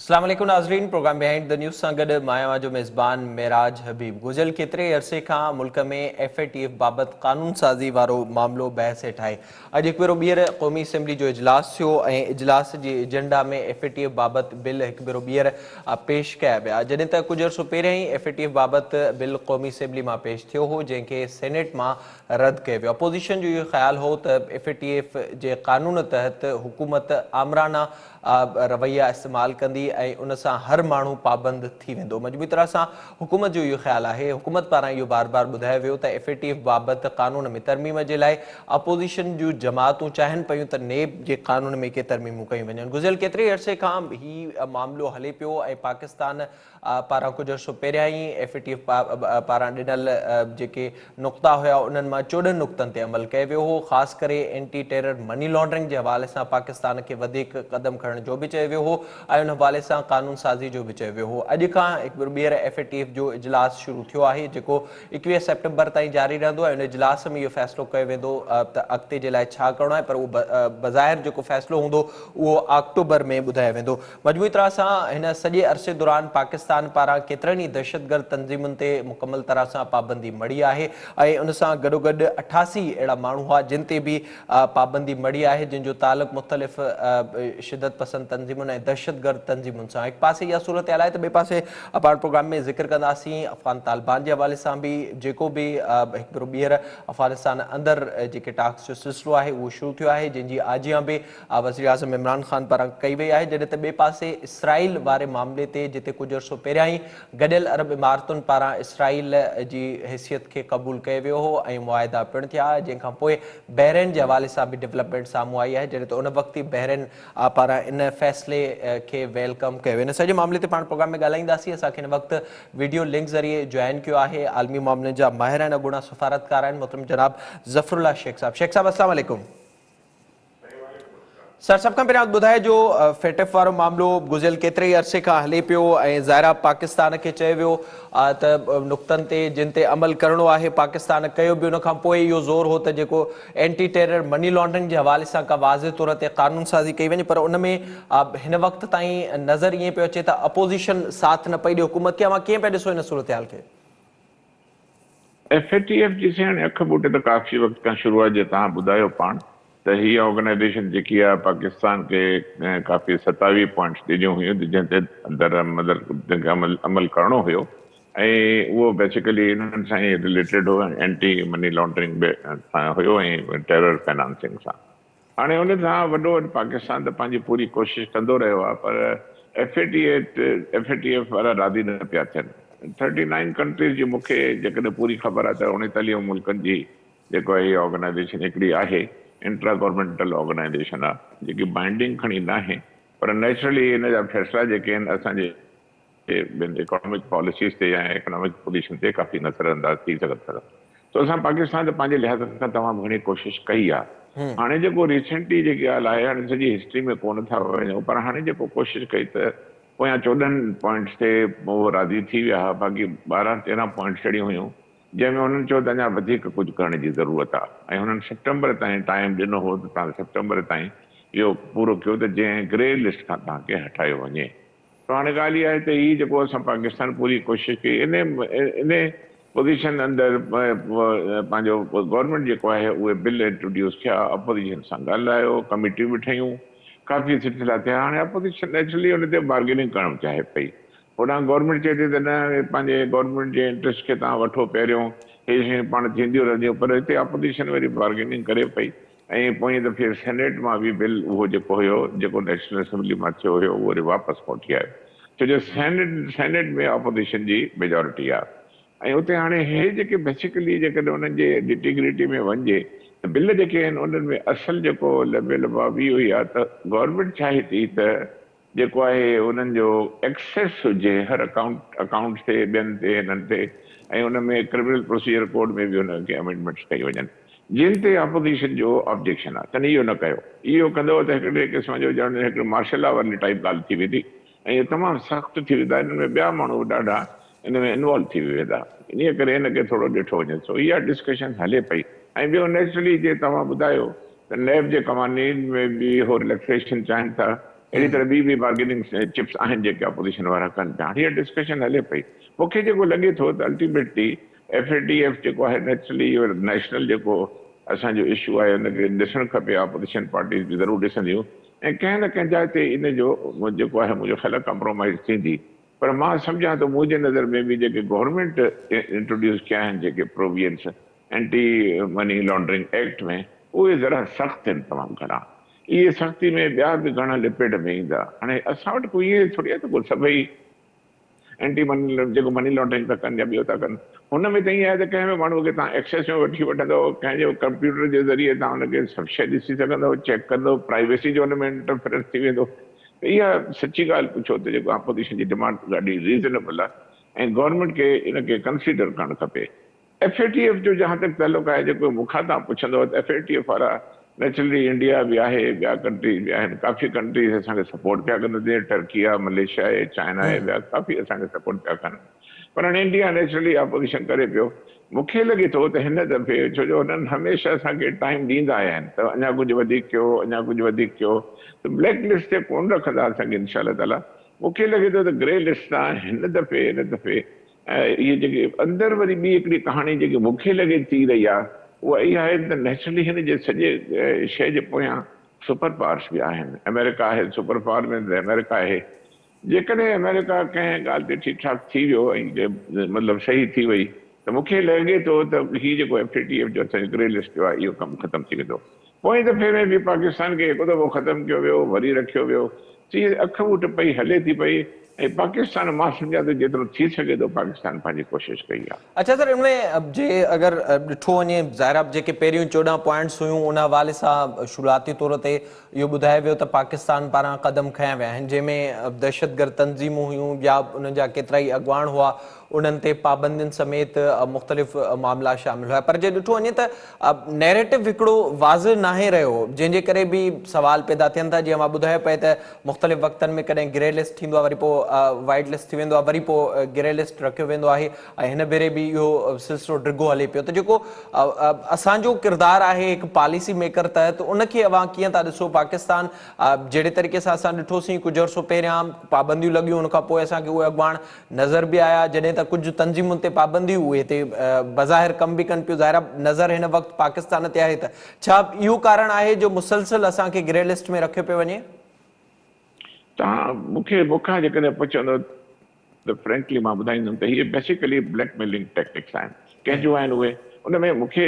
अस्सलाम वालेकुम नाज़रीन। प्रोग्राम बिहाइंड द न्यूज़ सां गॾु मां जो मेज़बान मेराज हबीब। गुज़िरियल केतिरे अरसे खां मुल्क में FATF बाबति क़ानून साज़ी वारो मामिलो बहस हेठि आहे। अॼु हिकु भेरो ॿीहर क़ौमी असेंबली जो इजलास थियो ऐं इजलास जे एजेंडा में FATF बाबति बिल हिकु भेरो ॿीहर पेश कया विया। जॾहिं त कुझु अर्सो पहिरियों ई FATF बाबति बिल क़ौमी असेंबली मां पेश थियो हो, जंहिंखे सेनेट मां रद्द कयो वियो। अपोज़िशन जो इहो ख़्यालु हो त FATF जे क़ानून तहत हुकूमत आमराना रवैया इस्तेमालु कंदी ऐं उन सां हर माण्हू पाबंद थी वेंदो। मजबूरी तरह सां हुकूमत जो इहो ख़्यालु आहे। हुकूमत पारां इहो बार बार ॿुधायो वियो त FATF बाबति क़ानून में तरमीम जे लाइ अपोज़िशन जूं जमातूं चाहिनि पियूं त नेब जे क़ानून में के तरमीमूं कयूं वञनि। गुज़िरियल केतिरे अरसे खां हीउ मामिलो हले पियो ऐं पाकिस्तान पारां कुझु अर्सो पहिरियां ई FATF पारां ॾिनल जेके नुक़्ता हुया उन्हनि मां 14 नुक़्तनि ते अमल कयो वियो हो। ख़ासि करे एंटी टेरर मनी लॉन्ड्रिंग जे हवाले सां पाकिस्तान खे वधीक क़दम खणण जो बि चयो वियो हो ऐं उन हवाले सां क़ानून साज़ी जो बि चयो वियो हो। अॼु खां हिकु ॿीहर FATF जो इजलास शुरू थियो आहे, जेको 21 सेप्टेंबर ताईं जारी रहंदो ऐं उन इजलास में इहो फ़ैसिलो कयो वेंदो त अॻिते जे लाइ छा करिणो आहे, पर उहो बज़ाहिर जेको फ़ैसिलो हूंदो उहो अक्टूबर में ॿुधायो वेंदो। मजमूई तरह सां हिन सॼे अरसे दौरान पाकिस्तान पारां केतिरनि ई दहशतगर्द तंज़ीमुनि ते मुकमल तरह सां पाबंदी मड़ी आहे ऐं उन सां गॾोगॾु 88 अहिड़ा माण्हू हुआ जिन ते बि पाबंदी मड़ी आहे, जिन जो तालुक़ु मुख़्तलिफ़ शिदत पसंद तंज़ीमुनि ऐं दहशतगर्द तंज़ीमुनि सां। हिकु पासे इहा सूरत हाल आहे त ॿिए पासे पाण प्रोग्राम में ज़िक्र कंदासीं अफ़गान तालिबान जे हवाले सां बि, जेको बि हिकु भेरो ॿीहर अफ़गानिस्तान अंदरि जेके टाक्स जो सिलसिलो आहे उहो शुरू थियो आहे, जंहिंजी आजियां बि वज़ीर आज़म इमरान ख़ान पारां कई वई आहे। जॾहिं त ॿिए पासे इसराइल वारे मामले ते जिते कुझु अर्सो पहिरियां ई गॾियल अरब इमारतुनि पारां इसराइल जी हैसियत खे क़बूल कयो वियो हो ऐं मुआहिदा पिणु थिया, जंहिंखां पोइ बहरेन जे हवाले सां बि डेवलपमेंट साम्हूं आई आहे। जॾहिं त उन वक़्तु ई बहरेन पारां इन फ़ैसिले खे वेलकम कयो। हिन सॼे मामले ते पाण प्रोग्राम में ॻाल्हाईंदासीं। असांखे हिन वक़्तु वीडियो लिंक ज़रिए जॉइन कयो आहे आलमी मामलनि जा माहिर आहिनि, अॻूणा सफ़ारतकार आहिनि, मोहतरम जनाब ज़फ़रुल्लाह शेख साहब। शेख साहब अस्सलाम वालेकुम। सर, सभ खां पहिरियां ॿुधाइजो FATF वारो मामिलो गुज़िरियल केतिरे ई अरसे खां हले पियो ऐं ज़ाहिरा पाकिस्तान खे चयो वियो त नुक़्तनि ते जिन ते अमल करिणो आहे पाकिस्तान कयो बि। उनखां पोइ इहो ज़ोर हो त जेको एंटी टेरर मनी लॉन्ड्रिंग जे हवाले सां का वाज़े तौर ते क़ानून साज़ी कई वञे, पर उन में हिन वक़्त ताईं नज़र ईअं पियो अचे त अपोज़िशन साथ न पई ॾिए हुकूमत खे। मां कीअं पिया ॾिसो हिन सूरत हाल खे? FATF जी हाणे अख ॿूटे त काफ़ी वक़्त खां शुरूआत जे तव्हां ॿुधायो पाण त हीअ ऑर्गेनाइज़ेशन जेकी आहे पाकिस्तान खे काफ़ी 27 पॉइंट्स ॾिनियूं हुयूं जंहिं ते अमल करिणो हुयो ऐं उहो बेसिकली इन्हनि सां ई रिलेटेड हो, एंटी मनी लॉन्ड्रिंग बि सां हुयो ऐं टेरर फाइनेंसिंग सां। हाणे उन सां वॾो पाकिस्तान त पंहिंजी पूरी कोशिशि कंदो रहियो आहे, पर FATF वारा राज़ी न पिया थियनि। 39 कंट्रीज़ जी मूंखे जेकॾहिं पूरी ख़बर आहे त 39 मुल्कनि जी जेको आहे हीअ ऑर्गेनाइज़ेशन हिकिड़ी आहे, इंट्रा गवर्नमेंटल ऑर्गेनाइज़ेशन आहे जेकी बाइंडिंग खणी न आहे, पर नेचुरली हिन जा फ़ैसिला जेके आहिनि असांजे इकोनॉमिक पॉलिसीज़ ते या इकोनॉमिक पोजीशन ते काफ़ी नज़रअंदाज थी सघनि। तो असां पाकिस्तान त पंहिंजे लिहाज़ खां तमामु घणी कोशिशि कई आहे। हाणे जेको रिसेंटली जेकी ॻाल्हि आहे, हाणे सॼी हिस्ट्री में कोन था वञूं, पर हाणे जेको कोशिशि कई त पोयां 14 पॉइंट्स ते उहो राज़ी थी विया, बाक़ी 12-13 पॉइंट्स अहिड़ियूं हुयूं जंहिंमें हुननि चयो त अञा वधीक कुझु करण जी ज़रूरत आहे ऐं हुननि सेप्टेंबर ताईं टाइम ॾिनो हो त तव्हां सेप्टेंबर ताईं इहो पूरो कयो त जंहिं ग्रे लिस्ट खां तव्हांखे हटायो वञे। त हाणे ॻाल्हि इहा आहे त हीअ जेको असां पाकिस्तान पूरी कोशिशि कई, इन पोज़ीशन अंदरि पंहिंजो गवर्नमेंट जेको आहे उहे बिल इंट्रोड्यूस थिया, अपोज़िशन सां ॻाल्हायो, कमिटियूं बि ठहियूं, काफ़ी सिलसिला थिया। हाणे अपोज़िशन नेचुरली हुन ते बार्गेनिंग करणु चाहे पई। होॾां गवर्नमेंट चए थी त न, पंहिंजे गवर्नमेंट जे इंट्रस्ट खे तव्हां वठो पहिरियों, इहे शयूं पाण थींदियूं रहंदियूं, पर हिते अपोज़िशन वरी बार्गेनिंग करे पई ऐं पोइ दफ़े सेनेट मां बि बिल उहो जेको हुयो, जेको नेशनल असेंबली मां थियो हुयो, उहो वरी वापसि मोटी आयो, छो जो सेनेट में अपोज़िशन जी मेजॉरिटी आहे। ऐं उते हाणे हे जेके बेसिकली जेकॾहिं उन्हनि जे डिटीग्रिटी में वञिजे त बिल जेके आहिनि उन्हनि में असुलु जेको लेवल बि इहो ई आहे त गवर्नमेंट चाहे थी त जेको आहे उन्हनि जो एक्सेस हुजे हर अकाउंट ते, ॿियनि ते, हिननि ते, ऐं उन में क्रिमिनल प्रोसीजर कोड में बि उनखे अमेंडमेंट्स कई वञनि जिन ते अपोज़िशन जो ऑब्जेक्शन आहे। तॾहिं इहो न कयो। इहो कंदो त हिकिड़े क़िस्म जो ॼण हिकिड़ो मार्शल लॉ वारी टाइप ॻाल्हि थी वेंदी ऐं इहो तमामु सख़्तु थी वेंदा। हिन में ॿिया माण्हू ॾाढा इन में इन्वॉल्व थी वेंदा, इन करे हिनखे थोरो ॾिठो वञे थो। इहा डिस्कशन हले पई। ऐं ॿियो नेचुरली जीअं तव्हां ॿुधायो त नेब जे क़वानीन में बि हो रिलैक्सेशन चाहिनि था अहिड़ी तरह ॿी बार्गेनिंग चिप्स आहिनि जेके अपोजिशन वारा कनि पिया। हीअ डिस्कशन हले पई। मूंखे जेको लॻे थो त अल्टीमेटली FATF जेको आहे नेचुरली इहो नेशनल जेको असांजो इशू आहे हुनखे ॾिसणु खपे। अपोजिशन पार्टीज़ बि ज़रूरु ॾिसंदियूं ऐं कंहिं न कंहिं जाइ ते इन जो जेको आहे मुंहिंजो ख़्यालु आहे कॉम्प्रोमाइज़ थींदी। पर मां सम्झां थो मुंहिंजे नज़र में बि जेके गवर्नमेंट इंट्रोड्यूस कया आहिनि जेके provisions anti money laundering act में, उहे ज़रा सख़्तु आहिनि तमामु घणा। इहे सख़्ती में ॿिया बि घणा लिपेट में ईंदा। हाणे असां वटि कोई इहे थोरी आहे त को सभई एंटी मनी जेको मनी लॉन्ड्रिंग था कनि या ॿियो था कनि, हुन में त ईअं आहे त कंहिं बि माण्हूअ खे तव्हां एक्सेस में वठी वठंदव, कंहिंजो कंप्यूटर जे ज़रिए तव्हां हुनखे सभु शइ ॾिसी सघंदव, चेक कंदव, प्राइवेसी जो हुन में इंटरफेरेंस थी वेंदो। त इहा सची ॻाल्हि पुछो त जेको अपोजिशन जी डिमांड ॾाढी रीज़नेबल आहे ऐं गवर्नमेंट खे इनखे कंसीडर करणु खपे। FATF जो जहां तक ताल्लुक़ आहे, जेको मूंखां तव्हां पुछंदव त FATF वारा नेचुरली इंडिया बि आहे, ॿिया कंट्रीज़ बि आहिनि, काफ़ी कंट्रीज़ असांखे सपोर्ट पिया कनि, जीअं टर्की आहे, मलेशिया आहे, चाइना आहे, ॿिया काफ़ी असांखे सपोर्ट पिया कनि। पर हाणे इंडिया नेचुरली अपोजिशन करे पियो। मूंखे लॻे थो त हिन दफ़े, छो जो हुननि हमेशह असांखे टाइम ॾींदा आया आहिनि त अञा कुझु वधीक कयो, अञा कुझु वधीक कयो, त ब्लैक लिस्ट ते कोन रखंदा असांखे इनशा ताला। मूंखे लॻे थो त ग्रे लिस्ट आहे हिन दफ़े इहे जेके अंदरि वरी ॿी हिकिड़ी कहाणी जेकी मूंखे लॻे थी रही आहे, उहा इहा आहे त नेचुरली हिन जे सॼे शइ जे पोयां सुपर पावर्स बि आहिनि। अमेरिका आहे, सुपर पावर में अमेरिका आहे। जेकॾहिं अमेरिका कंहिं ॻाल्हि ते ठीकु ठाक थी वियो ऐं मतिलबु सही थी वई, त मूंखे लॻे थो त हीउ जेको FATF जो असांजो ग्रे लिस्ट जो आहे, इहो कमु ख़तमु थी वेंदो। पोएं दफ़े में बि पाकिस्तान खे हिकु दफ़ो ख़तमु कयो वियो, वरी रखियो वियो। त इहे अख ऊट पई हले थी पई ऐं पाकिस्तान मां सम्झां थो जेतिरो थी सघे थो पाकिस्तान पंहिंजी कोशिशि कई आहे। अच्छा सर, इनमें जे अगर ॾिठो वञे ज़ाहिर जेके पहिरियों 14 पॉइंट्स हुयूं उन हवाले सां शुरूआती तौर ते इहो ॿुधायो वियो त पाकिस्तान पारां क़दम खयां विया आहिनि, जंहिंमें दहशतगर्द तंज़ीमूं हुयूं या उन्हनि जा केतिरा ई अॻुवाण हुआ, उन्हनि ते पाबंदियुनि समेत मुख़्तलिफ़ मामला शामिल हुआ। पर जे ॾिठो वञे त नैरेटिव हिकिड़ो वाज़ नाहे रहियो, जंहिंजे करे बि सवाल पैदा थियनि था। जीअं मां ॿुधायो पिए त मुख़्तलिफ़ वक़्तनि में कॾहिं ग्रे लिस्ट थींदो आहे, वरी पोइ वाइट लिस्ट थी वेंदो आहे, वरी पोइ ग्रे लिस्ट रखियो वेंदो आहे ऐं हिन भेरे बि इहो सिलसिलो डिघो हले पियो। त जेको असांजो किरदारु आहे हिकु पॉलिसी मेकर तहत, उनखे अव्हां कीअं था ॾिसो? पाकिस्तान जहिड़े तरीक़े सां असां ॾिठोसीं कुझु अर्सो पहिरियां पाबंदियूं लॻियूं, उन खां पोइ असांखे उहे अॻुवाण नज़र बि आया, जॾहिं त कुझु तंज़ीमुनि ते पाबंदियूं उहे हिते बज़ाहिर कम बि कनि पियूं, ज़ाहिर नज़र हिन वक़्तु पाकिस्तान ते आहे। त छा इहो कारण आहे जो मुसलसल असांखे ग्रे लिस्ट में रखियो पियो वञे? तव्हां मूंखां जेकॾहिं पुछंदो त फ्रेंकली मां ॿुधाईंदुमि त इहे बेसिकली ब्लैकमेलिंग टेक्टिक्स आहिनि। कंहिंजो आहिनि उहे? उन में मूंखे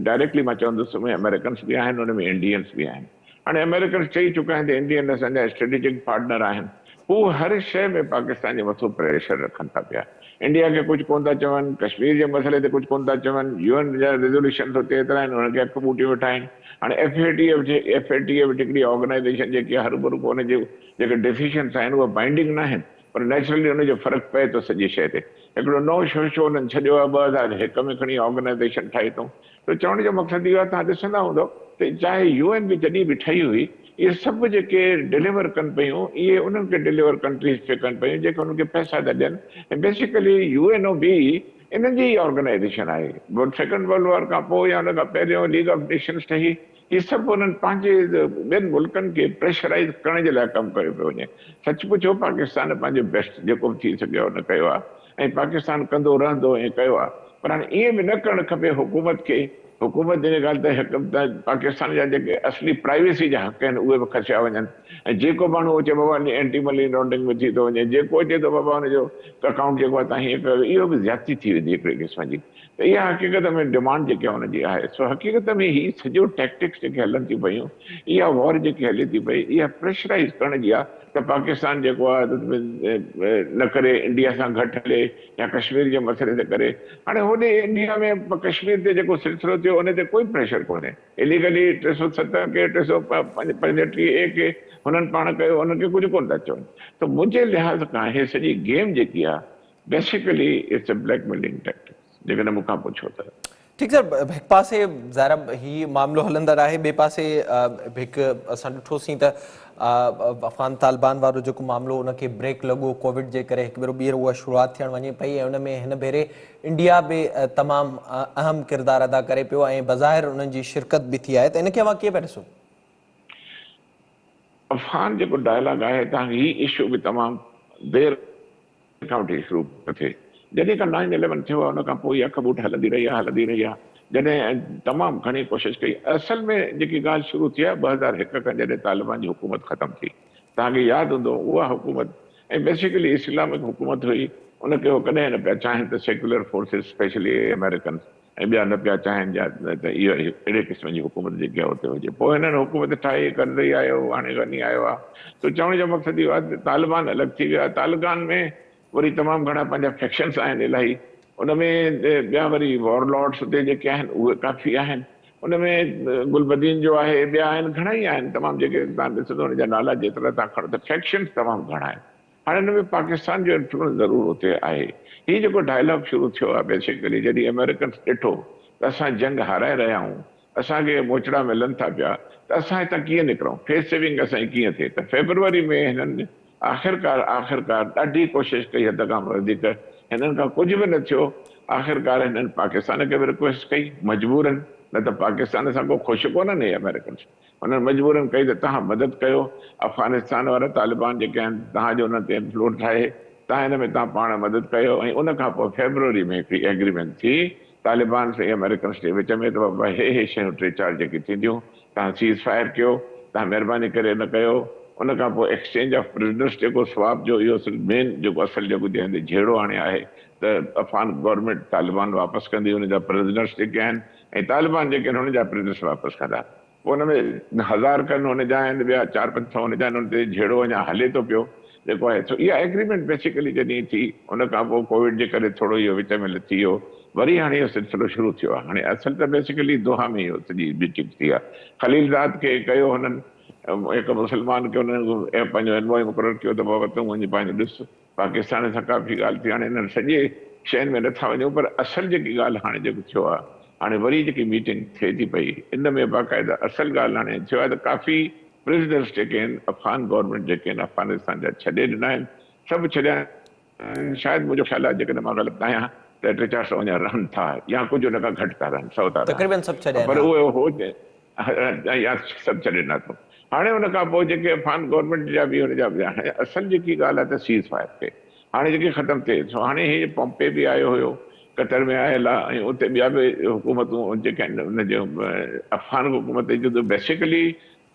डायरेक्टली मां चवंदुसि उन में अमेरिकन्स बि आहिनि, उन में इंडियंस बि आहिनि। हाणे अमेरिकन्स चई चुका आहिनि त इंडियन असांजा स्ट्रेटेजिक पार्टनर आहिनि। हू हर शइ में पाकिस्तान जे मथां प्रेशर रखनि था पिया। इंडिया खे कुझु कोन था चवनि, कश्मीर जे मसइले ते कुझु कोन था चवनि, UN जा रेज़ोल्यूशन तो एतिरा आहिनि, हुनखे हथ ॿूटियूं वेठा आहिनि। हाणे FATF हिकिड़ी ऑर्गेनाइज़ेशन जेकी हर भरू हुनजे जेके डिसीशन्स आहिनि उहे बाइंडिंग न आहिनि, पर नेचुरली हुनजो फ़र्क़ु पए थो सॼी शइ ते। हिकिड़ो नओं शो हुननि छॾियो आहे, 2001 में खणी ऑर्गेनाइज़ेशन ठाही अथऊं। त चवण जो मक़सदु इहो आहे, तव्हां ॾिसंदा हूंदव त चाहे UN बि जॾहिं बि ठही हुई, इहे सभु जेके डिलीवर कनि पियूं, इहे उन्हनि खे डिलीवर कंट्रीज़ खे कनि पियूं जेके उन्हनि खे पैसा था ॾियनि। ऐं बेसिकली UNO बि इन्हनि जी ऑर्गेनाइज़ेशन आहे। सेकेंड वर्ल्ड वॉर खां पोइ या हुन खां पहिरियों लीग ऑफ नेशंस ठही, इहे सभु उन्हनि पंहिंजे ॿियनि मुल्कनि खे प्रेशराइज़ करण जे लाइ कमु कयो पियो वञे। सच पुछो पाकिस्तान पंहिंजो बेस्ट जेको बि थी सघियो उन कयो आहे ऐं पाकिस्तान कंदो रहंदो ऐं कयो आहे। पर हाणे ईअं बि न करणु खपे हुकूमत खे। हुकूमत जी ॻाल्हि त हिकु पाकिस्तान जा जेके असली प्राइवेसी जा हक़ आहिनि उहे बि खसिया वञनि। ऐं जेको माण्हू अचे बाबा एंटी मनी लॉन्ड्रिंग में थी थो वञे, जेको अचे थो बाबा हुनजो अकाउंट जेको आहे तव्हां हीअं कयो, इहो बि ज़्यादती थी वेंदी हिकिड़े क़िस्म जी। त इहा हक़ीक़त में डिमांड जेकी आहे हुनजी आहे। सो हक़ीक़त में हीअ सॼो टैक्टिक्स जेके हलनि थियूं पयूं, इहा वॉर जेकी हले थी पई, इहा प्रेशराइज़ करण जी आहे त पाकिस्तान जेको आहे न करे इंडिया सां घटि हले या कश्मीर जे मसइले ते करे। हाणे होॾे इंडिया में कश्मीर ते जेको सिलसिलो थियो उन ते कोई प्रेशर कोन्हे। इलीगली 370 के 335A के हुननि पाण कयो, हुननि खे कुझु कोन था चवनि। त मुंहिंजे लिहाज़ खां इहे सॼी गेम जेकी आहे basically it's a blackmailing tactics, जेकॾहिं मूंखां पुछो त। ठीकु सर, हिकु पासे ज़ाहिर हीउ मामिलो हलंदड़ आहे, ॿिए पासे हिकु असां ॾिठोसीं त अफ़गान तालिबान वारो जेको मामिलो उनखे ब्रेक लॻो कोविड जे करे, हिकु भेरो ॿीहर उहा शुरूआति थियणु वञे पई ऐं उन में हिन भेरे इंडिया बि तमामु अहम किरदारु अदा करे पियो ऐं बज़ाहिर उन्हनि जी शिरकत बि थी आहे। त इनखे अव्हां कीअं पिया ॾिसो? अफ़गान जेको डायलॉग आहे तव्हांखे ही इशू बि तमामु देरि खां वठी शुरू पियो थिए। जॾहिं खां 9/11 थियो आहे उन खां पोइ इहा खबूट हलंदी रही आहे। जॾहिं तमामु घणी कोशिशि कई, असल में जेकी ॻाल्हि शुरू थी आहे 2001 खां जॾहिं तालिबान जी हुकूमत ख़तमु थी, तव्हांखे यादि हूंदो उहा हुकूमत ऐं बेसिकली इस्लामिक हुकूमत हुई, उनखे उहो कॾहिं न पिया चाहिनि त सेक्युलर फोर्सिस स्पेशली अमेरिकन ऐं ॿिया न पिया चाहिनि त इहो अहिड़े क़िस्म जी हुकूमत जेकी आहे उते हुजे। पोइ हिननि हुकूमत ठाही, करज़ई आयो, हाणे गनी आयो आहे। त चवण जो मक़सदु इहो आहे त तालिबान अलॻि थी वियो आहे। तालिबान में वरी तमामु घणा पंहिंजा फैक्शन्स आहिनि इलाही, उनमें ॿिया वरी वॉरलॉर्ड्स उते जेके आहिनि उहे काफ़ी आहिनि, उनमें गुलबदीन जो आहे, ॿिया आहिनि, घणा ई आहिनि तमामु, जेके तव्हां ॾिसंदो हुनजा नाला जेतिरा तव्हां खणो त फैक्शन्स तमामु घणा आहिनि। हाणे हिन में पाकिस्तान जो इन्फ्लुएंस ज़रूरु उते आहे। हीउ जेको डायलॉग शुरू थियो आहे बेसिकली जॾहिं अमेरिकन्स ॾिठो त असां जंग हाराए रहिया आहियूं, असांखे मोचड़ा मिलनि था पिया, त असां हितां कीअं निकिरूं, फेस सेविंग असांजी कीअं थिए। त फेब्रुवरी में हिननि आख़िरकार ॾाढी कोशिशि कई, हद खां वधीक हिननि खां कुझु बि न थियो। आख़िरकार हिननि पाकिस्तान खे बि रिक्वेस्ट कई, मजबूरन, न त पाकिस्तान सां को ख़ुशि कोन्हनि हे अमेरिकन। हुननि मजबूरन कई त तव्हां मदद कयो, अफ़गानिस्तान वारा तालिबान जेके आहिनि तव्हांजो हुन ते इन्फ्लुएंस आहे, तव्हां हिन में तव्हां पाण मदद कयो। ऐं उन खां पोइ फेब्रुवरी में हिकिड़ी एग्रीमेंट थी तालिबान से अमेरिकन जे विच में, त बाबा हे शयूं 3-4 जेकी थींदियूं तव्हां सीज़ फायर कयो, तव्हां महिरबानी करे न कयो। उन खां पोइ एक्सचेंज ऑफ प्रिजनर्स जेको स्वाप जो इहो मेन जेको असल जेको जंहिं झेड़ो हाणे आहे त अफ़गान गवर्नमेंट तालिबान वापसि कंदी हुन जा प्रिजनर्स जेके आहिनि, ऐं तालिबान जेके आहिनि हुन जा प्रिजनर्स वापसि कंदा। पोइ हुन में 1000 खनि हुन जा आहिनि, ॿिया 400-500 हुन जा आहिनि, हुन ते झेड़ो अञा हले थो पियो जेको आहे। सो इहा एग्रीमेंट बेसिकली जॾहिं थी, उन खां पोइ कोविड जे करे थोरो इहो विच में लथी वियो, वरी हाणे इहो सिलसिलो शुरू थियो आहे। हाणे असल त बेसिकली दोहा में इहो सॼी मीटिंग थी आहे। खलीलज़ाद खे कयो हुननि, हिकु मुस्लमान खे हुननि पंहिंजो एनवॉय मुक़ररु कयो त बाबा तूं वञी पंहिंजो ॾिस, पाकिस्तान सां काफ़ी ॻाल्हि थी। हाणे हिननि सॼे शयुनि में नथा वञूं, पर असल जेकी ॻाल्हि हाणे जेको थियो आहे, हाणे वरी जेकी मीटिंग थिए थी पई, इन में बाक़ाइदा असल ॻाल्हि हाणे थियो आहे त काफ़ी प्रिजनर्स जेके आहिनि अफ़गान गवर्नमेंट जेके आहिनि अफ़गानिस्तान जा छॾे ॾिना आहिनि, सभु छॾिया आहिनि। शायदि मुंहिंजो ख़्यालु आहे जेकॾहिं मां ग़लति आहियां त 300-400 अञा रहनि था, या कुझु हुन खां घटि था रहनि, 100 था रहनि, तक़रीबन सभु छॾिया पर आहिनि। उहे हो या सभु छॾे ॾिना अथऊं। हाणे हुन खां पोइ जेके अफ़गान गवर्नमेंट जा बि हुन जा बि हाणे असल जेकी ॻाल्हि आहे त सीज़ फायर थिए, हाणे जेके ख़तमु थिए। सो हाणे हे पॉम्पे बि आयो हुयो, कतर में आयल आहे, ऐं उते ॿिया बि हुकूमतूं जेके आहिनि हुनजो अफ़गान हुकूमत जो बेसिकली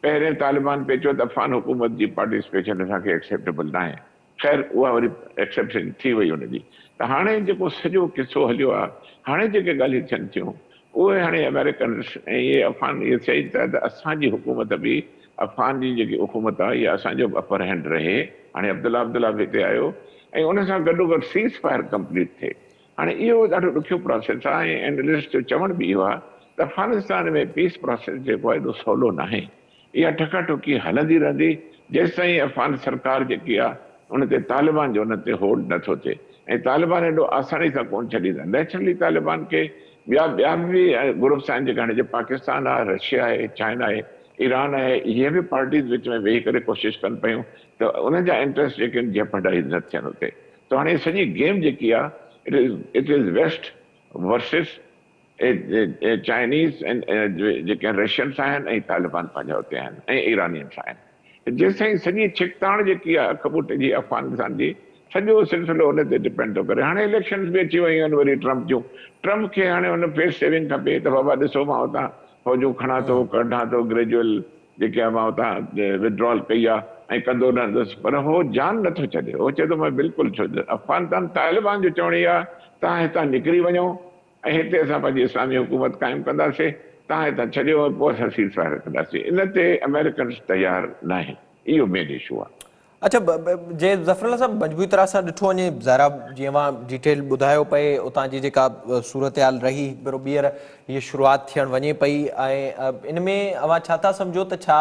पहिरें तालिबान पे चयो त अफ़गान हुकूमत जी पार्टिसिपेशन असांखे एक्सेप्टेबल न आहे। ख़ैर उहा वरी एक्सेप्शन थी वई हुनजी। त हाणे जेको सॼो किसो हलियो आहे, हाणे जेके ॻाल्हियूं थियनि थियूं उहे हाणे अमेरिकन ऐं इहे अफ़गान इहे चई था त असांजी हुकूमत बि, अफ़गान जी जेकी हुकूमत आहे इहा असांजो अपर हैंड रहे। हाणे अब्दुल्ला बि हिते आयो, ऐं उन सां गॾोगॾु सीज़ फायर कंप्लीट थिए। हाणे इहो ॾाढो ॾुखियो प्रोसेस आहे, ऐं एनालिस्ट जो चवण बि इहो आहे त अफ़गानिस्तान में पीस प्रोसेस जेको आहे एॾो सवलो न आहे। इहा ठकाठुकी हलंदी रहंदी जेसि ताईं अफ़गान सरकार जेकी आहे उन ते तालिबान जो उन ते होल्ड नथो थिए। ऐं तालिबान एॾो आसानी सां कोन छॾींदा। नेचुरली तालिबान खे ॿिया बि ग्रुप्स आहिनि जेके हाणे जे पाकिस्तान आहे, रशिया आहे, चाइना आहे, ईरान आहे, इहे बि पार्टीज़ विच में वेही करे कोशिशि कनि पियूं त उन्हनि जा इंट्रस्ट जेके आहिनि जेपरडाइज़ न थियनि उते। त हाणे सॼी गेम जेकी आहे it is west versus Chinese ऐं जेके रशियन्स आहिनि, ऐं तालिबान पंहिंजा हुते आहिनि, ऐं ईरानियंस आहिनि। जेसि ताईं सॼी छिकताण जेकी आहे अखबुट जी अफ़गानिस्तान जी, सॼो सिलसिलो उन ते डिपेंड थो करे। हाणे इलेक्शन्स बि अची वियूं आहिनि वरी ट्रम्प जूं। ट्रम्प खे हाणे हुन फेस सेविंग खपे त बाबा ॾिसो मां हुतां फौजूं खणा थो, कढां थो, ग्रेजुअल जेके आहे मां हुतां विड्रॉल कई आहे ऐं कंदो रहंदुसि, पर उहो जान नथो छॾे। उहो चए थो मां बिल्कुलु छो अफ़गानिस्तान तालिबान जो चवण इहा तव्हां हितां निकिरी वञो ऐं हिते असां पंहिंजी इस्लामी हुकूमत क़ाइमु कंदासीं, तव्हां हितां छॾियो, पोइ असां सीज़ फायर कंदासीं। इन ते अमेरिकन तयारु न आहिनि। इहो मेन इशू आहे। अच्छा, जे ज़फ़रुल्ला साहब मजबूरी तरह सां ॾिठो वञे, ज़ारा जीअं मां डिटेल ॿुधायो पए उतां जी जेका सूरत हाल रही, हिकु ॿीहर हीअ शुरूआति थियणु वञे पई, ऐं इन में अव्हां छा था सम्झो त छा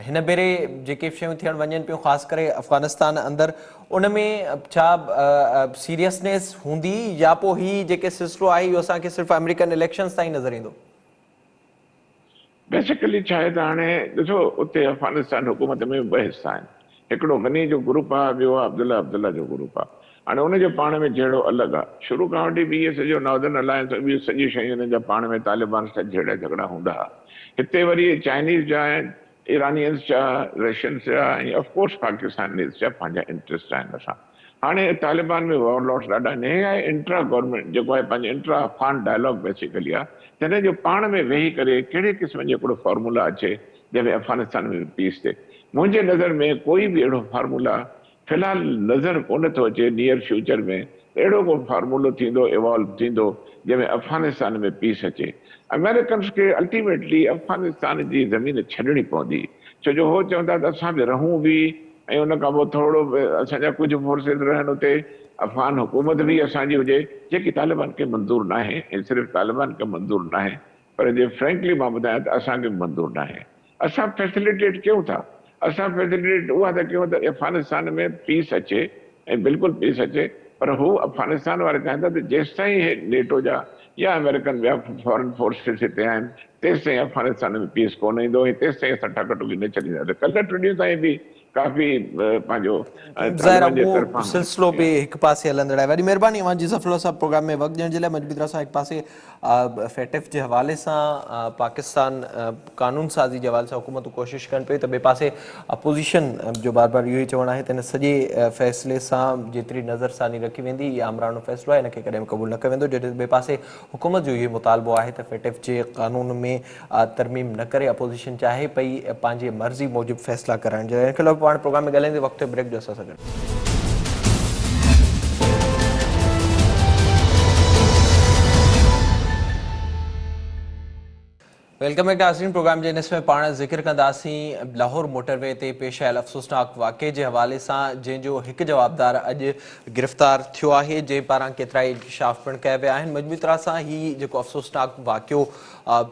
हिन भेरे जेके शयूं थियणु वञनि पियूं ख़ासि करे अफ़गानिस्तान अंदरि, उन में छा सीरियसनेस हूंदी, या पोइ हीउ जेके सिलसिलो आहे इहो असांखे सिर्फ़ु अमेरिकन इलेक्शन्स ताईं नज़र ईंदो? बेसिकली छा आहे त हाणे ॾिसो उते अफ़गानिस्तान हुकूमत में ॿ हिसा आहिनि। हिकिड़ो गनी जो ग्रुप आहे, ॿियो आहे अब्दुल्ला जो ग्रुप आहे। हाणे उनजो पाण में जहिड़ो अलॻि आहे। शुरू खां वठी बि इहे सॼो नॉर्दर्न अलायंस ॿियूं सॼियूं शयूं हिननि जा पाण में तालिबान सां जहिड़ा झगड़ा हूंदा हुआ। हिते वरी चाइनीज़ जा आहिनि, ईरानियंस जा, रशियंस जा ऐं ऑफकोर्स पाकिस्तानीज़ जा पंहिंजा इंट्रस्ट आहिनि असां। हाणे तालिबान में वॉरलॉर्ड्स ॾाढा आहिनि। हे आहे इंट्रा गवर्नमेंट जेको आहे पंहिंजो इंट्रा अफ़गान डायलॉग बेसिकली आहे, जॾहिं जो पाण में वेही करे कहिड़े क़िस्म जो हिकिड़ो फॉर्मूला अचे जंहिंमें अफ़गानिस्तान में पीस थिए। मुंहिंजे नज़र में कोई बि अहिड़ो फार्मूला फ़िलहाल नज़र कोन थो अचे नियर फ्यूचर में अहिड़ो को फार्मूलो थींदो, इवॉल्व थींदो जंहिंमें अफ़गानिस्तान में पीस अचे। अमेरिकन्स खे अल्टीमेटली अफ़गानिस्तान जी ज़मीन छॾणी पवंदी, छो जो हो चवंदा त असां बि रहूं बि ऐं उन खां पोइ थोरो असांजा कुझु फोर्सिस रहनि उते, अफ़गान हुकूमत बि असांजी हुजे, जेकी तालिबान खे मंज़ूर न आहे ऐं सिर्फ़ु तालिबान खे मंज़ूर न आहे, पर जे फ्रैंकली मां ॿुधायां त असांखे मंज़ूर न आहे। असां फैसिलिटेट कयूं था, असां फैसिलिटेट उहा त कयूं त अफ़गानिस्तान में पीस अचे ऐं बिल्कुलु पीस अचे, पर हू अफ़गानिस्तान वारे चाहिनि था त जेसि ताईं नेटो जा या अमेरिकन ॿिया फॉरेन फोर्सिस हिते आहिनि तेसि ताईं अफ़गानिस्तान में पीस कोन ईंदो ऐं तेसि ताईं असां टकटुकी न छॾींदासीं। कल्ह टियों ताईं बि काफ़ी पंहिंजो ज़ाहिर तालिबान जे वो तरफ़ां सिलसिलो भी एक पासे हलंदड़ आहे। वॾी महिरबानी अवां जी ज़फ़र साहब प्रोग्राम में वक़्तु ॾियण जे लाइ। मजबूत सां हिकु पासे फेटिफ जे हवाले सां पाकिस्तान कानून साज़ी जे हवाले सां हुकूमतूं कोशिशि कनि पियूं, त ॿिए पासे अपोज़िशन जो बार बार इहो ई चवणु आहे त हिन सॼे फ़ैसिले सां जेतिरी नज़रसानी रखी वेंदी इहा आमरानो फ़ैसिलो आहे, हिनखे कॾहिं क़बूल न कयो वेंदो। जॾहिं ॿिए पासे हुकूमत जो इहो मुतालबो आहे त फेटिफ जे कानून में तरमीम न करे अपोज़िशन चाहे पई पंहिंजे मर्ज़ी मूजिबि फ़ैसिला कराइण जे लाइ। हिनखे अलावा पाण प्रोग्राम में ॻाल्हाईंदे वक़्तु ब्रेक जो असां सां गॾु। वेलकम बैक नाज़रीन। प्रोग्राम जे हिन पाण ज़िक्र कंदासीं लाहौर मोटरवे ते पेश आयल अफ़सोसनाक वाक़े जे हवाले सां, जंहिंजो हिकु जवाबदार अॼु गिरफ़्तार थियो आहे, जंहिं पारां केतिरा ई इंकशाफ पिणु कया विया आहिनि। मजबूरी तरह सां हीउ जेको अफ़सोसनाक वाक़ियो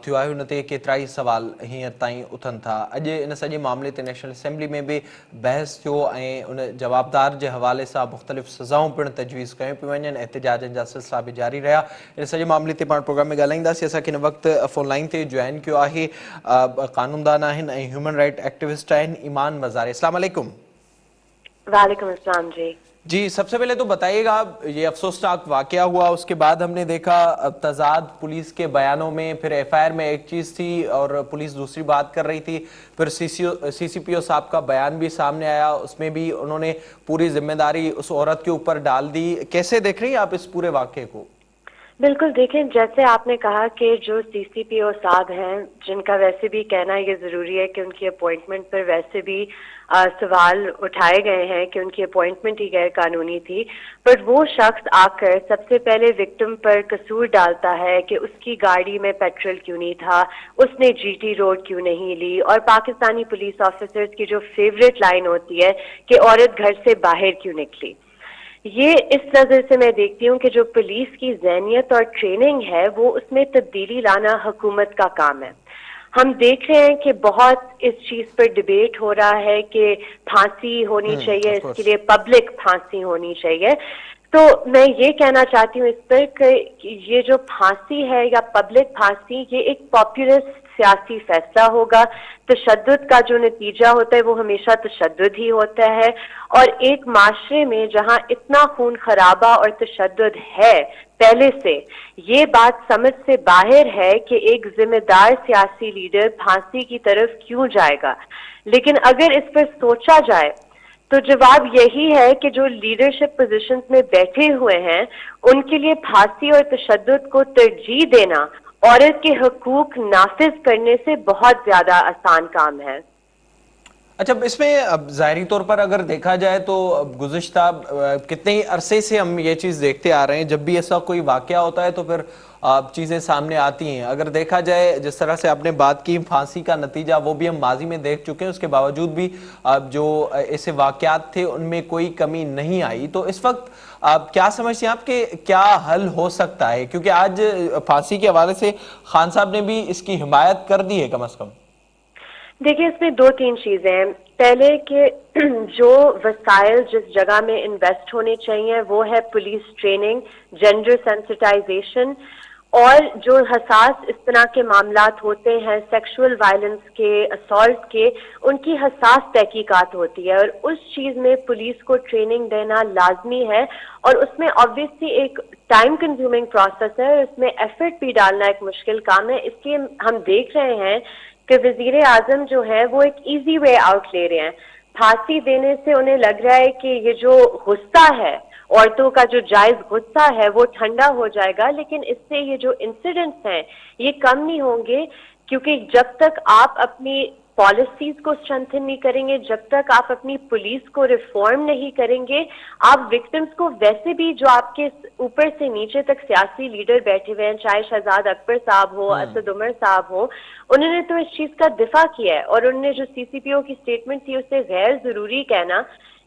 थियो आहे हुन ते केतिरा ई सवाल हींअर ताईं उथनि था। अॼु इन सॼे मामले ते नेशनल असेंबली में बि बहस थियो ऐं उन जवाबदार जे हवाले सां मुख़्तलिफ़ सज़ाऊं पिणु तजवीज़ कयूं पियूं वञनि। एहतजाजनि जा सिलसिला बि जारी रहिया। इन सॼे मामले ते पाण प्रोग्राम में ॻाल्हाईंदासीं। असांखे हिन वक़्तु फ़ोन लाइन ते जॉइन कयो आहे कानूनदान आहिनि ऐं ह्यूमन राइट एक्टिविस्ट आहिनि ईमान मज़ारी। अस्सलाम वालेकुम। वालेकुम अस्सलाम जी। जी, सबसे पहले तो बताइएगा, ये अफसोसनाक वाकया हुआ, उसके बाद हमने देखा तजाद पुलिस के बयानों में, फिर एफआईआर में एक चीज़ थी और पुलिस दूसरी बात कर रही थी, फिर सीसीपीओ साहब का बयान भी सामने आया, उसमें भी उन्होंने पूरी जिम्मेदारी उस औरत के ऊपर डाल दी। कैसे देख रही हैं आप इस पूरे वाकये को? बिल्कुल, देखें, जैसे आपने कहा कि जो सीसीपीओ साहब हैं, जिनका वैसे भी कहना ये ज़रूरी है कि उनकी अपॉइंटमेंट पर वैसे भी सवाल उठाए गए हैं कि उनकी अपॉइंटमेंट ही गैर कानूनी थी, पर वो शख्स आकर सबसे पहले विक्टिम पर कसूर डालता है कि उसकी गाड़ी में पेट्रोल क्यों नहीं था, उसने जीटी रोड क्यों नहीं ली, और पाकिस्तानी पुलिस ऑफिसर्स की जो फेवरेट लाइन होती है कि औरत घर से बाहर क्यों निकली। ये इस नज़र से मैं देखती हूँ कि जो पुलिस की ज़हनियत और ट्रेनिंग है वो उसमें तब्दीली लाना हुकूमत का काम है। हम देख रहे हैं कि बहुत इस चीज़ पर डिबेट हो रहा है कि फांसी होनी चाहिए, इसके लिए पब्लिक फांसी होनी चाहिए। तो मैं ये कहना चाहती हूँ इस पर कि ये जो फांसी है या पब्लिक फांसी, ये एक पॉपुलर सियासी फैसला होगा। तशद्दुद का जो नतीजा होता है वो हमेशा तशद्दुद ही होता है, और एक माशरे में जहाँ इतना खून खराबा और तशद्दुद है पहले से, ये बात समझ से बाहर है कि एक जिम्मेदार सियासी लीडर फांसी की तरफ क्यों जाएगा। लेकिन अगर इस पर सोचा जाए तो जवाब यही है कि जो लीडरशिप पोजीशंस में बैठे हुए हैं उनके लिए फांसी और तशद्दुद को तरजीह देना औरत के हकूक नाफिज करने से बहुत ज्यादा आसान काम है। अच्छा, इसमें अब ज़ाहिरी तौर पर अगर देखा जाए तो गुज़िश्ता कितने ही अरसे से हम ये चीज़ देखते आ रहे हैं, जब भी ऐसा कोई वाक़या होता है तो फिर चीज़ें सामने आती हैं। अगर देखा जाए जिस तरह से आपने बात की फांसी का नतीजा, वो भी हम माजी में देख चुके हैं, उसके बावजूद भी जो ऐसे वाक़यात थे उनमें कोई कमी नहीं आई। तो इस वक्त आप क्या समझते हैं, आपके क्या हल हो सकता है? क्योंकि आज फांसी के हवाले से खान साहब ने भी इसकी हिमायत कर दी है कम अज़ कम। देखिए, इसमें दो तीन चीजें हैं। पहले कि जो वसाइल जिस जगह में इन्वेस्ट होने चाहिए वो है पुलिस ट्रेनिंग, जेंडर सेंसिटाइजेशन, और जो हसास इस तरह के मामलात होते हैं सेक्सुअल वायलेंस के, असॉल्ट के, उनकी हसास तहकीकात होती है, और उस चीज़ में पुलिस को ट्रेनिंग देना लाजमी है। और उसमें ऑब्वियसली एक टाइम कंज्यूमिंग प्रोसेस है, उसमें एफर्ट भी डालना एक मुश्किल काम है। इसलिए हम देख रहे हैं کہ وزیر اعظم جو ہے وہ ایک ایزی وے آؤٹ لے رہے ہیں. پھانسی دینے سے انہیں لگ رہا ہے کہ یہ جو غصہ ہے، عورتوں کا جو جائز غصہ ہے وہ ٹھنڈا ہو جائے گا، لیکن اس سے یہ جو انسیڈنٹس ہیں یہ کم نہیں ہوں گے، کیونکہ جب تک آپ اپنی پالیسیز کو اسٹرینتھن نہیں کریں گے، جب تک آپ اپنی پولیس کو ریفارم نہیں کریں گے، آپ وکٹمس کو ویسے بھی جو آپ کے اوپر سے نیچے تک سیاسی لیڈر بیٹھے ہوئے ہیں، چاہے شہزاد اکبر صاحب ہو، اسد عمر صاحب ہو، انہوں نے تو اس چیز کا دفاع کیا ہے، اور انہوں نے جو سی سی پی او کی اسٹیٹمنٹ تھی اسے غیر ضروری کہنا،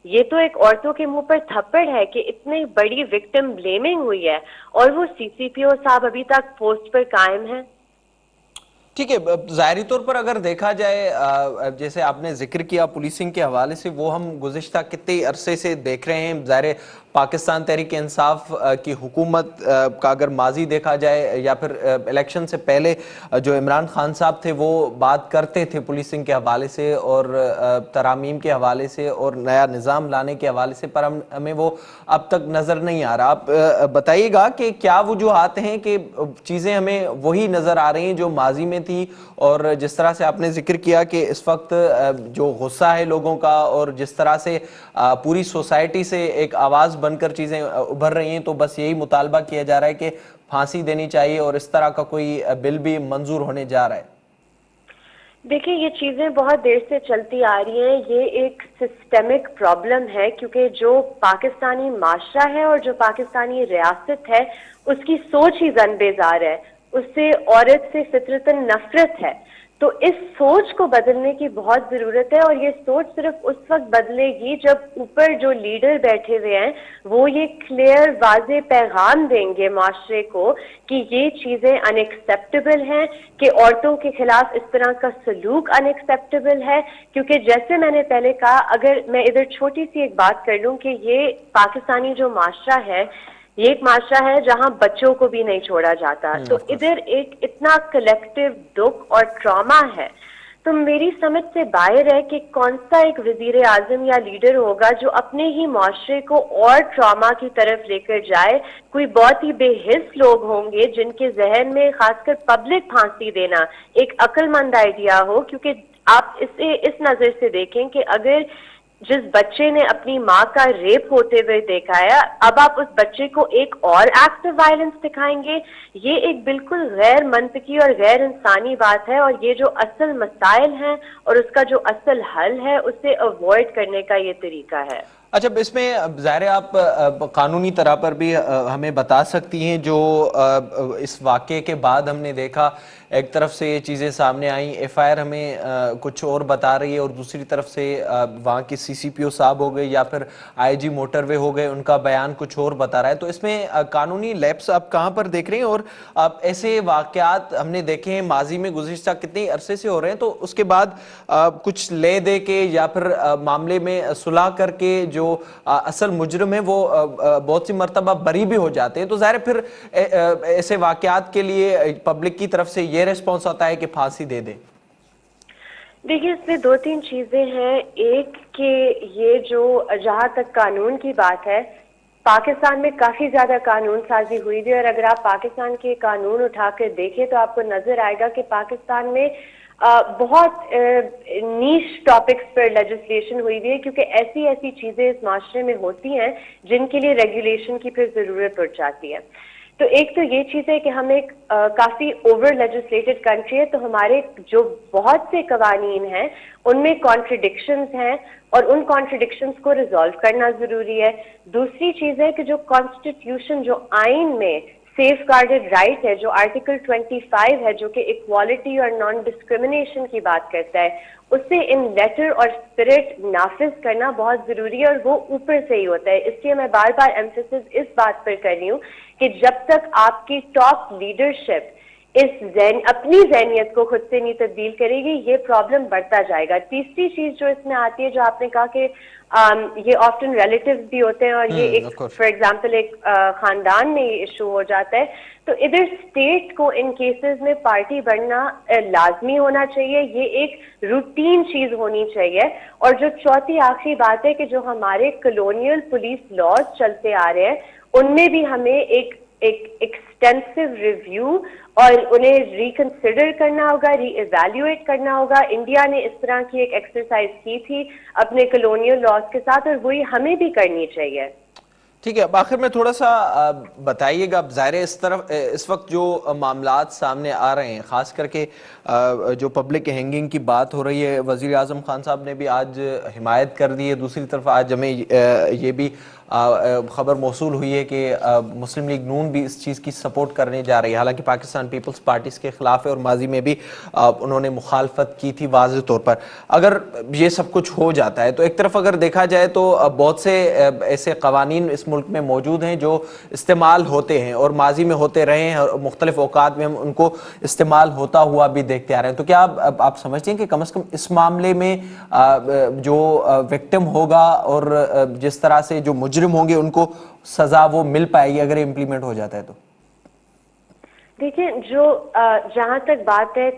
یہ تو ایک عورتوں کے منہ پر تھپڑ ہے کہ اتنی بڑی وکٹم بلیمنگ ہوئی ہے اور وہ سی سی پی او صاحب ابھی تک پوسٹ پر قائم ہیں. ٹھیک ہے، ظاہری طور پر اگر دیکھا جائے، جیسے آپ نے ذکر کیا پولیسنگ کے حوالے سے، وہ ہم گزشتہ کتنے عرصے سے دیکھ رہے ہیں. ظاہر پاکستان تحریک انصاف کی حکومت کا اگر ماضی دیکھا جائے، یا پھر الیکشن سے پہلے جو عمران خان صاحب تھے وہ بات کرتے تھے پولیسنگ کے حوالے سے اور ترامیم کے حوالے سے اور نیا نظام لانے کے حوالے سے، پر ہمیں وہ اب تک نظر نہیں آ رہا. آپ بتائیے گا کہ کیا وجوہات ہیں کہ چیزیں ہمیں وہی نظر آ رہی ہیں جو ماضی میں تھی، اور جس طرح سے آپ نے ذکر کیا کہ اس وقت جو غصہ ہے لوگوں کا اور جس طرح سے پوری سوسائٹی سے ایک آواز بن کر چیزیں ابھر رہی ہیں، تو بس یہی مطالبہ کیا جا رہا ہے کہ پھانسی دینی چاہیے اور اس طرح کا کوئی بل بھی منظور ہونے جا رہا ہے؟ دیکھیں، یہ چیزیں بہت دیر سے چلتی آ رہی ہیں. یہ ایک سسٹمک پرابلم ہے، کیونکہ جو پاکستانی معاشرہ ہے اور جو پاکستانی ریاست ہے اس کی سوچ ہی زن بیزار ہے. اس سے عورت سے فطرتاً نفرت ہے. تو اس سوچ کو بدلنے کی بہت ضرورت ہے، اور یہ سوچ صرف اس وقت بدلے گی جب اوپر جو لیڈر بیٹھے ہوئے ہیں وہ یہ کلیئر واضح پیغام دیں گے معاشرے کو کہ یہ چیزیں ان ایکسیپٹیبل ہیں، کہ عورتوں کے خلاف اس طرح کا سلوک ان ایکسیپٹیبل ہے. کیونکہ جیسے میں نے پہلے کہا، اگر میں ادھر چھوٹی سی ایک بات کر لوں کہ یہ پاکستانی جو معاشرہ ہے یہ ایک معاشرہ ہے جہاں بچوں کو بھی نہیں چھوڑا جاتا، تو ادھر ایک اتنا کلیکٹیو دکھ اور ٹراما ہے. تو میری سمجھ سے باہر ہے کہ کون سا ایک وزیر اعظم یا لیڈر ہوگا جو اپنے ہی معاشرے کو اور ٹراما کی طرف لے کر جائے. کوئی بہت ہی بے حس لوگ ہوں گے جن کے ذہن میں خاص کر پبلک پھانسی دینا ایک عقل مند آئیڈیا ہو، کیونکہ آپ اسے اس نظر سے دیکھیں کہ اگر جس بچے نے اپنی ماں کا ریپ ہوتے ہوئے دیکھا ہے، اب آپ اس بچے کو ایک اور ایکٹ آف وائلنس دکھائیں گے، یہ ایک بالکل غیر منطقی اور غیر انسانی بات ہے. اور یہ جو اصل مسائل ہیں اور اس کا جو اصل حل ہے اسے اوائڈ کرنے کا یہ طریقہ ہے. اچھا، اس میں ظاہر آپ قانونی طرح پر بھی ہمیں بتا سکتی ہیں، جو اس واقعے کے بعد ہم نے دیکھا ایک طرف سے یہ چیزیں سامنے آئیں، ایف آئی آر ہمیں کچھ اور بتا رہی ہے، اور دوسری طرف سے وہاں کے سی سی پی او صاحب ہو گئے یا پھر آئی جی موٹر وے ہو گئے، ان کا بیان کچھ اور بتا رہا ہے. تو اس میں قانونی لیپس آپ کہاں پر دیکھ رہے ہیں؟ اور ایسے واقعات ہم نے دیکھے ہیں ماضی میں گزشتہ کتنے عرصے سے ہو رہے ہیں، تو اس کے بعد کچھ لے دے کے یا پھر معاملے میں صلح کر کے جو اصل مجرم ہے وہ بہت سی مرتبہ بری بھی ہو جاتے ہیں. تو ظاہر پھر ایسے واقعات کے لیے پبلک کی طرف سے یہ ریسپانس ہوتا ہے کہ پھانسی دے دیں. دیکھیے، اس میں دو تین چیزیں ہیں. ایک کہ یہ جو جہاں تک قانون کی بات ہے، پاکستان میں کافی زیادہ قانون سازی ہوئی تھی، اور اگر آپ پاکستان کے قانون اٹھا کر دیکھیں تو آپ کو نظر آئے گا کہ پاکستان میں بہت نیش ٹاپکس پر لیجسلیشن ہوئی ہوئی ہے، کیونکہ ایسی چیزیں اس معاشرے میں ہوتی ہیں جن کے لیے ریگولیشن کی پھر ضرورت پڑ جاتی ہے. تو ایک تو یہ چیز ہے کہ ہم ایک کافی اوور لیجسلیٹڈ کنٹری ہے، تو ہمارے جو بہت سے قوانین ہیں ان میں کانٹرڈکشنز ہیں، اور ان کانٹرڈکشنز کو ریزالو کرنا ضروری ہے. دوسری چیز ہے کہ جو کانسٹیٹیوشن، جو آئین میں سیف گارڈڈ رائٹ ہے، جو آرٹیکل 25 ہے جو کہ ایکوالٹی اور نان ڈسکریمنیشن کی بات کرتا ہے، اسے ان لیٹر اور اسپرٹ نافذ کرنا بہت ضروری ہے، اور وہ اوپر سے ہی ہوتا ہے. اس لیے میں بار بار ایمفیسس اس بات پر کر رہی ہوں کہ جب تک آپ کی ٹاپ لیڈرشپ اپنی ذہنیت کو خود سے نہیں تبدیل کرے گی، یہ پرابلم بڑھتا جائے گا. تیسری چیز جو اس میں آتی ہے، جو آپ نے کہا کہ یہ آفٹن ریلیٹیوز بھی ہوتے ہیں، اور یہ ایک فار ایگزامپل ایک خاندان میں یہ ایشو ہو جاتا ہے، تو ادھر اسٹیٹ کو ان کیسز میں پارٹی بننا لازمی ہونا چاہیے. یہ ایک روٹین چیز ہونی چاہیے. اور جو چوتھی آخری بات ہے کہ جو ہمارے کلونیل پولیس لاز چلتے آ رہے ہیں ان میں بھی ہمیں ایک ایک ایکسٹینسو ریویو اور انہیں ریکنسیڈر کرنا ہوگا, ری ایویلیویٹ کرنا ہوگا. انڈیا نے اس طرح کی ایک ایکسرسائز کی تھی اپنے کلونیل لاز کے ساتھ, اور وہی ہمیں بھی کرنی چاہیے. ٹھیک ہے, اب آخر میں تھوڑا سا بتائیے گا, اب ظاہر ہے اس وقت جو معاملات سامنے آ رہے ہیں, خاص کر کے جو پبلک ہینگنگ کی بات ہو رہی ہے, وزیر اعظم خان صاحب نے بھی آج حمایت کر دی ہے. دوسری طرف آج ہمیں یہ بھی خبر موصول ہوئی ہے کہ مسلم لیگ نون بھی اس چیز کی سپورٹ کرنے جا رہی ہے, حالانکہ پاکستان پیپلز پارٹی اس کے خلاف ہے اور ماضی میں بھی انہوں نے مخالفت کی تھی واضح طور پر. اگر یہ سب کچھ ہو جاتا ہے تو ایک طرف اگر دیکھا جائے تو بہت سے ایسے قوانین اس ملک میں موجود ہیں جو استعمال ہوتے ہیں اور ماضی میں ہوتے رہے ہیں, اور مختلف اوقات میں ہم ان کو استعمال ہوتا ہوا بھی دیکھتے آ رہے ہیں. تو کیا آپ سمجھتے ہیں کہ کم از کم اس معاملے میں جو وکٹم ہوگا اور جس طرح سے جو مجرم ہوں گے ان کو سزا وہ مل پائے گی اگر امپلیمنٹ ہو جاتا ہے تو؟ دیکھیں, جو جہاں تک بات ہے,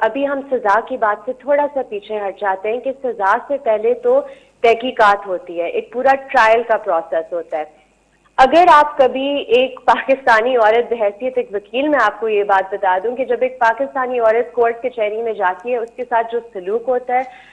ابھی ہم سزا کی بات سے تھوڑا سا پیچھے ہٹ جاتے ہیں کہ سزا سے پہلے تو تحقیقات ہوتی ہے, ایک پورا ٹرائل کا پروسیس ہوتا ہے. اگر آپ کبھی ایک پاکستانی عورت بحیثیت ایک وکیل, میں آپ کو یہ بات بتا دوں کہ جب ایک پاکستانی عورت کورٹ کچہری میں جاتی ہے, اس کے ساتھ جو سلوک ہوتا ہے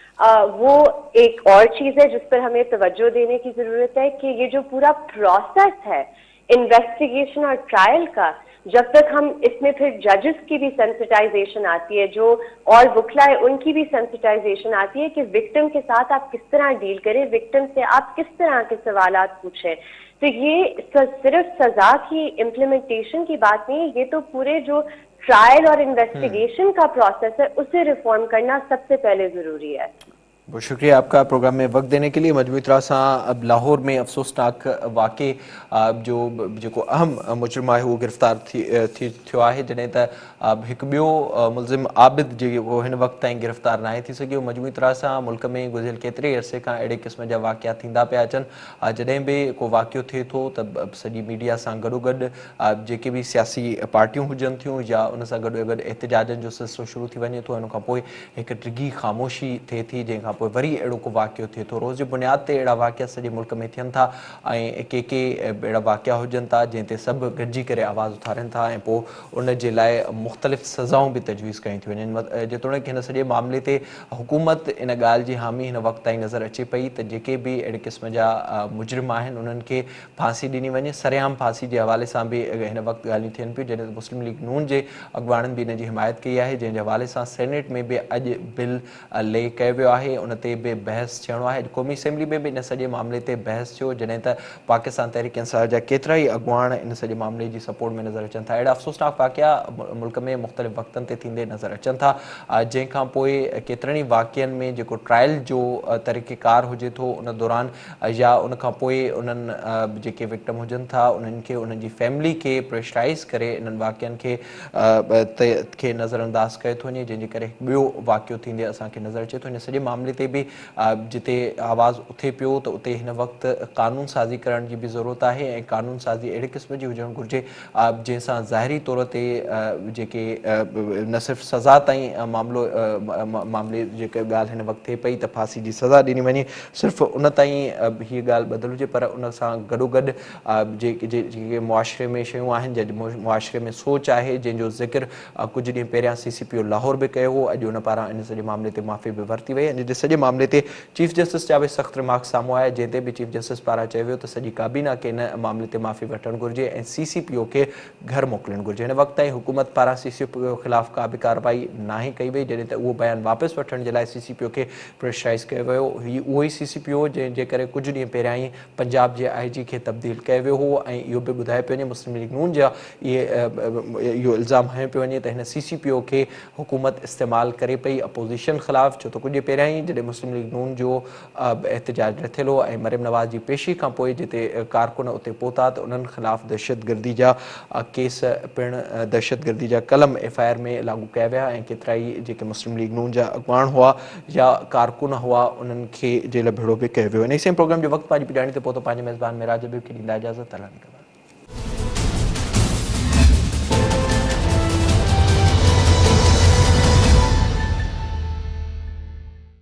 وہ ایک اور چیز ہے جس پر ہمیں توجہ دینے کی ضرورت ہے. کہ یہ جو پورا پروسیس ہے انویسٹیگیشن اور ٹرائل کا, جب تک ہم اس میں پھر ججز کی بھی سینسٹائزیشن آتی ہے, جو اور وکلا ہے ان کی بھی سینسٹائزیشن آتی ہے کہ وکٹم کے ساتھ آپ کس طرح ڈیل کریں, وکٹم سے آپ کس طرح کے سوالات پوچھیں. تو یہ صرف سزا کی امپلیمنٹیشن کی بات نہیں ہے, یہ تو پورے جو ٹرائل اور انویسٹیگیشن کا پروسیس ہے اسے ریفارم کرنا سب سے پہلے ضروری ہے. بہت شکریہ آپ کا پروگرام میں وقت دینے کے لیے. مجموعی طرح سے اب لاہور میں افسوسناک واقع جو اہم مجرم ہے وہ گرفتار تھیو ہے, جنہیں ایک بیو ملزم عابد جو ہن وقت تائیں گرفتار نہ تھی سگھیو. مجموعی طرح سے ملک میں گزریل کیترے عرصے کا اڑے قسم جا واقعات تھیندا پیا اچن, جڏहिं بھی کو واقعو تھے تو تب سॼी میڈیا سے گڈو گڈ जेके भी सियासी पार्टियूं हुजनि थियूं या उन सां गॾु गॾु एहतिजाजनि जो सिलसिलो शुरू थी वञे थो, उन खां पोइ हिकु डिघी ख़ामोशी थिए थी, जंहिंखां पोइ वरी अहिड़ो को वाक़ियो थिए थो. रोज़ जी बुनियाद ते अहिड़ा वाक़िया सॼे मुल्क में थियनि था ऐं के अहिड़ा वाक़िया हुजनि था जंहिं ते सभु गॾिजी करे आवाज़ उथारनि था ऐं पोइ उन जे लाइ मुख़्तलिफ़ सज़ाऊं बि तजवीज़ कयूं थी वञनि. जेतोणीकि हिन सॼे मामले ते हुकूमत इन ॻाल्हि जी हामी हिन वक़्त ताईं नज़र अचे पई त जेके बि अहिड़े क़िस्म जा मुजरिम आहिनि उन्हनि खे फांसी ॾिनी वञे. सरेआम फांसी जे हवाले सां बि हिन वक़्तु ॻाल्हियूं थियनि पियूं, जॾहिं मुस्लिम लीग नून जे अॻुवाणनि बि इन जी हिमायत कई आहे, जंहिं जे हवाले सां सेनेट में बि अॼु बिल ले कयो वियो आहे. उन ते बि बहस थियणो आहे. क़ौमी असेंबली में बि इन सॼे मामले ते बहस थियो, जॾहिं त पाकिस्तान तहरीक इंसाफ जा केतिरा ई अॻुवाण इन सॼे मामले जी सपोर्ट में नज़र अचनि था. अहिड़ा अफ़सोसनाक वाक़िया मुल्क में मुख़्तलिफ़ वक़्तनि ते थींदे नज़र अचनि था, जंहिंखां पोइ केतिरनि ई वाक़ियनि में जेको ट्रायल जो तरीक़ेकार हुजे थो उन दौरान या उन खां पोइ उन्हनि जेके विक्टिम हुजनि था उन्हनि खे उन्हनि जी फैमिली खे प्रेशराइज़ करे इन्हनि वाक़ियनि खे नज़रअंदाज़ कयो थो वञे, जंहिंजे करे ॿियो वाक़ियो थींदे असांखे नज़र अचे थो. इन सॼे मामले ते बि जिते आवाज़ उथे पियो त उते हिन वक़्तु क़ानून साज़ी करण जी बि ज़रूरत आहे ऐं क़ानून साज़ी अहिड़े क़िस्म जी हुजणु घुरिजे जंहिंसां ज़ाहिरी तौर ते जेके न सिर्फ़ु सज़ा ताईं मामले जेके ॻाल्हि हिन वक़्तु थिए पई त फांसी जी सज़ा ॾिनी वञे, सिर्फ़ु उन ताईं हीअ ॻाल्हि ॿधल हुजे, पर उन सां गॾोगॾु जेके मुआशिरे में शयूं आहिनि, जंहिं मुआशिरे में सोच आहे, जंहिंजो ज़िक्र कुझु ॾींहं पहिरियां CCPO लाहौर बि कयो हो, अॼु उन पारां इन सॼे मामले ते माफ़ी बि वरिती वई. अॼु जे सॼे मामले ते चीफ जस्टिस जा बि सख़्तु रिमार्क्स साम्हूं आया, जंहिं ते बि चीफ जस्टिस पारां चयो वियो त सॼी काबीना खे इन मामले ते माफ़ी वठणु घुरिजे ऐं CCPO खे घर मोकिलणु घुरिजे. हिन वक़्त ताईं हुकूमत पारां CCPO ख़िलाफ़ का बि कार्रवाई नाहे कई वई, जॾहिं त उहो बयानु वापसि वठण जे लाइ CCPO खे प्रेशराइज़ कयो वियो. उहो ई CCPO जंहिंजे करे कुझु ॾींहं पहिरियां ई पंजाब जे IG खे तब्दील कयो वियो हो ऐं इहो बि ॿुधायो पियो वञे, मुस्लिम लीग नून जा इहो इल्ज़ाम हयो पियो वञे त हिन CCPO खे हुकूमत इस्तेमालु करे पई अपोज़िशन ख़िलाफ़. छो त कुझु ॾींहं पहिरियां ई जॾहिं मुस्लिम लीग नून जो एहतिजाज रथियलु हो ऐं मरियम नवाज़ जी पेशी खां पोइ जिते कारकुन उते पहुता त उन्हनि ख़िलाफ़ दहशतगर्दी जा केस पिणु दहशतगर्दी जा कलम FIR में लागू कया विया ऐं केतिरा ई जेके मुस्लिम लीग नून जा अॻुवाण हुआ या कारकुन हुआ उन्हनि खे जेल भेड़ो बि कयो वियो. इन प्रोग्राम जो वक़्तु पंहिंजी पुॼाणी ते पहुतो. पंहिंजे मेज़बान मिराज हबीब खे ॾींदा इजाज़त.